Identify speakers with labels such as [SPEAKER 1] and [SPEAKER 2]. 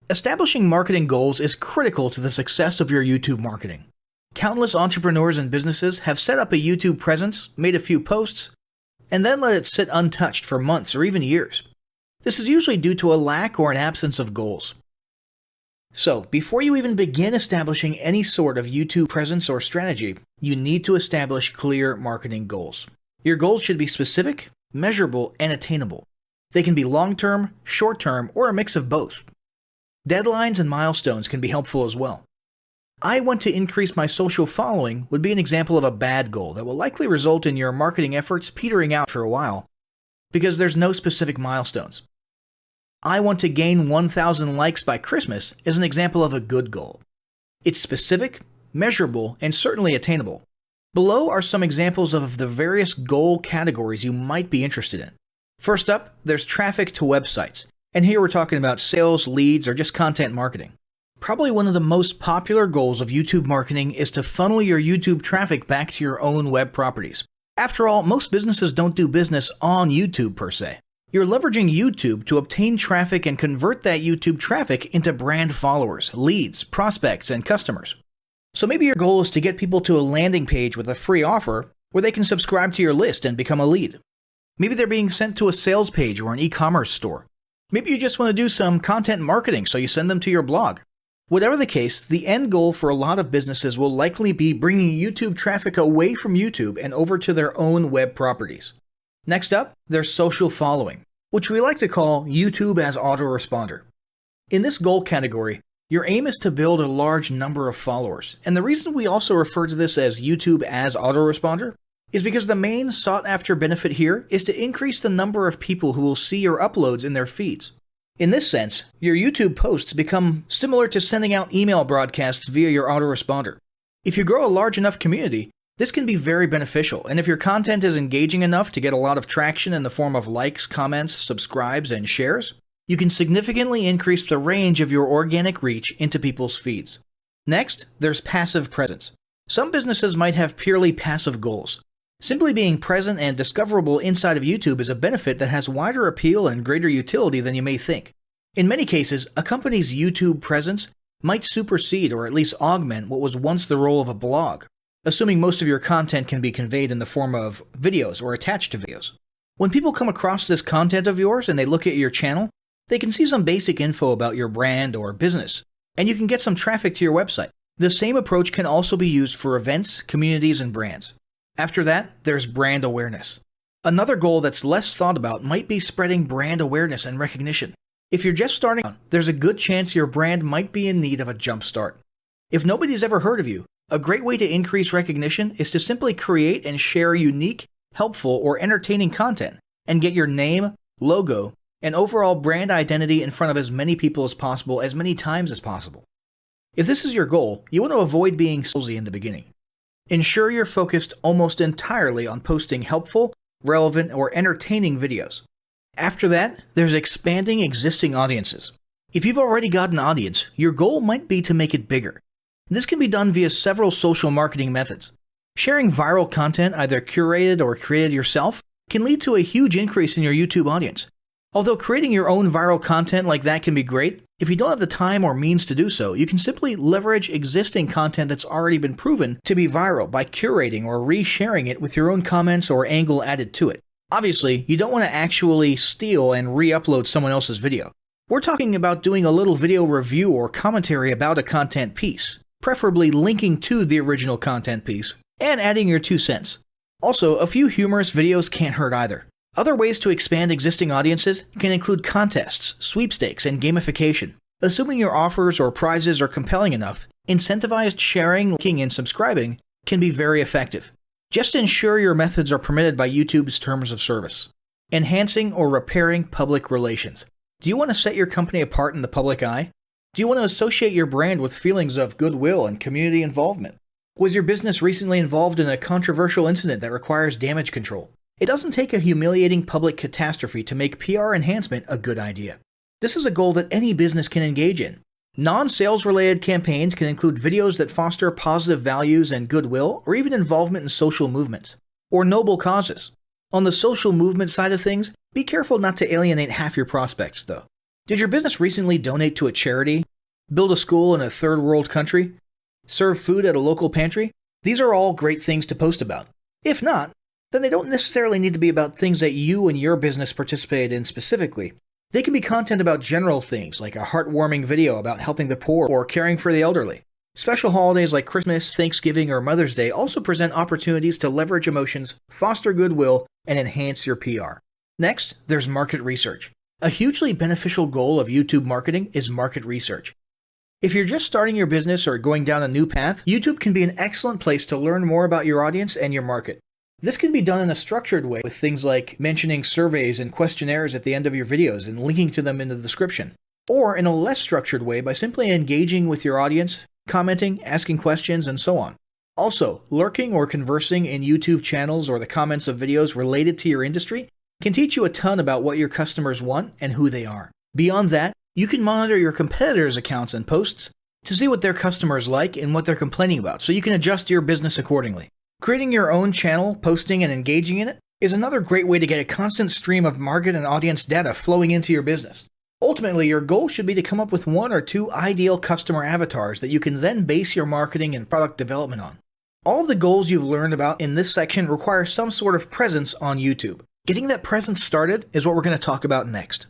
[SPEAKER 1] Establishing marketing goals is critical to the success of your YouTube marketing. Countless entrepreneurs and businesses have set up a YouTube presence, made a few posts, and then let it sit untouched for months or even years. This is usually due to a lack or an absence of goals. So, before you even begin establishing any sort of YouTube presence or strategy, you need to establish clear marketing goals. Your goals should be specific, measurable, and attainable. They can be long-term, short-term, or a mix of both. Deadlines and milestones can be helpful as well. I want to increase my social following would be an example of a bad goal that will likely result in your marketing efforts petering out for a while because there's no specific milestones. I want to gain 1,000 likes by Christmas is an example of a good goal. It's specific, measurable, and certainly attainable. Below are some examples of the various goal categories you might be interested in. First up, there's traffic to websites. And here we're talking about sales, leads, or just content marketing. Probably one of the most popular goals of YouTube marketing is to funnel your YouTube traffic back to your own web properties. After all, most businesses don't do business on YouTube per se. You're leveraging YouTube to obtain traffic and convert that YouTube traffic into brand followers, leads, prospects, and customers. So maybe your goal is to get people to a landing page with a free offer where they can subscribe to your list and become a lead. Maybe they're being sent to a sales page or an e-commerce store. Maybe you just want to do some content marketing, so you send them to your blog. Whatever the case, the end goal for a lot of businesses will likely be bringing YouTube traffic away from YouTube and over to their own web properties. Next up, there's social following, which we like to call YouTube as autoresponder. In this goal category, your aim is to build a large number of followers, and the reason we also refer to this as YouTube as autoresponder is because the main sought-after benefit here is to increase the number of people who will see your uploads in their feeds. In this sense, your YouTube posts become similar to sending out email broadcasts via your autoresponder. If you grow a large enough community, this can be very beneficial, and if your content is engaging enough to get a lot of traction in the form of likes, comments, subscribes, and shares, you can significantly increase the range of your organic reach into people's feeds. Next, there's passive presence. Some businesses might have purely passive goals. Simply being present and discoverable inside of YouTube is a benefit that has wider appeal and greater utility than you may think. In many cases, a company's YouTube presence might supersede or at least augment what was once the role of a blog, assuming most of your content can be conveyed in the form of videos or attached to videos. When people come across this content of yours and they look at your channel, they can see some basic info about your brand or business, and you can get some traffic to your website. The same approach can also be used for events, communities, and brands. After that, there's brand awareness. Another goal that's less thought about might be spreading brand awareness and recognition. If you're just starting out, there's a good chance your brand might be in need of a jump start. If nobody's ever heard of you, a great way to increase recognition is to simply create and share unique, helpful, or entertaining content and get your name, logo, and overall brand identity in front of as many people as possible as many times as possible. If this is your goal, you want to avoid being salesy in the beginning. Ensure you're focused almost entirely on posting helpful, relevant, or entertaining videos. After that, there's expanding existing audiences. If you've already got an audience, your goal might be to make it bigger. This can be done via several social marketing methods. Sharing viral content, either curated or created yourself, can lead to a huge increase in your YouTube audience. Although creating your own viral content like that can be great, if you don't have the time or means to do so, you can simply leverage existing content that's already been proven to be viral by curating or resharing it with your own comments or angle added to it. Obviously, you don't want to actually steal and re-upload someone else's video. We're talking about doing a little video review or commentary about a content piece, preferably linking to the original content piece, and adding your 2 cents. Also, a few humorous videos can't hurt either. Other ways to expand existing audiences can include contests, sweepstakes, and gamification. Assuming your offers or prizes are compelling enough, incentivized sharing, liking, and subscribing can be very effective. Just ensure your methods are permitted by YouTube's terms of service. Enhancing or repairing public relations. Do you want to set your company apart in the public eye? Do you want to associate your brand with feelings of goodwill and community involvement? Was your business recently involved in a controversial incident that requires damage control? It doesn't take a humiliating public catastrophe to make PR enhancement a good idea. This is a goal that any business can engage in. Non-sales related campaigns can include videos that foster positive values and goodwill, or even involvement in social movements, or noble causes. On the social movement side of things, be careful not to alienate half your prospects, though. Did your business recently donate to a charity? Build a school in a third world country? Serve food at a local pantry? These are all great things to post about. If not, then they don't necessarily need to be about things that you and your business participated in specifically. They can be content about general things like a heartwarming video about helping the poor or caring for the elderly. Special holidays like Christmas, Thanksgiving, or Mother's Day also present opportunities to leverage emotions, foster goodwill, and enhance your PR. Next, there's market research. A hugely beneficial goal of YouTube marketing is market research. If you're just starting your business or going down a new path, YouTube can be an excellent place to learn more about your audience and your market. This can be done in a structured way with things like mentioning surveys and questionnaires at the end of your videos and linking to them in the description, or in a less structured way by simply engaging with your audience, commenting, asking questions, and so on. Also, lurking or conversing in YouTube channels or the comments of videos related to your industry can teach you a ton about what your customers want and who they are. Beyond that, you can monitor your competitors' accounts and posts to see what their customers like and what they're complaining about, so you can adjust your business accordingly. Creating your own channel, posting, and engaging in it is another great way to get a constant stream of market and audience data flowing into your business. Ultimately, your goal should be to come up with 1 or 2 ideal customer avatars that you can then base your marketing and product development on. All of the goals you've learned about in this section require some sort of presence on YouTube. Getting that presence started is what we're going to talk about next.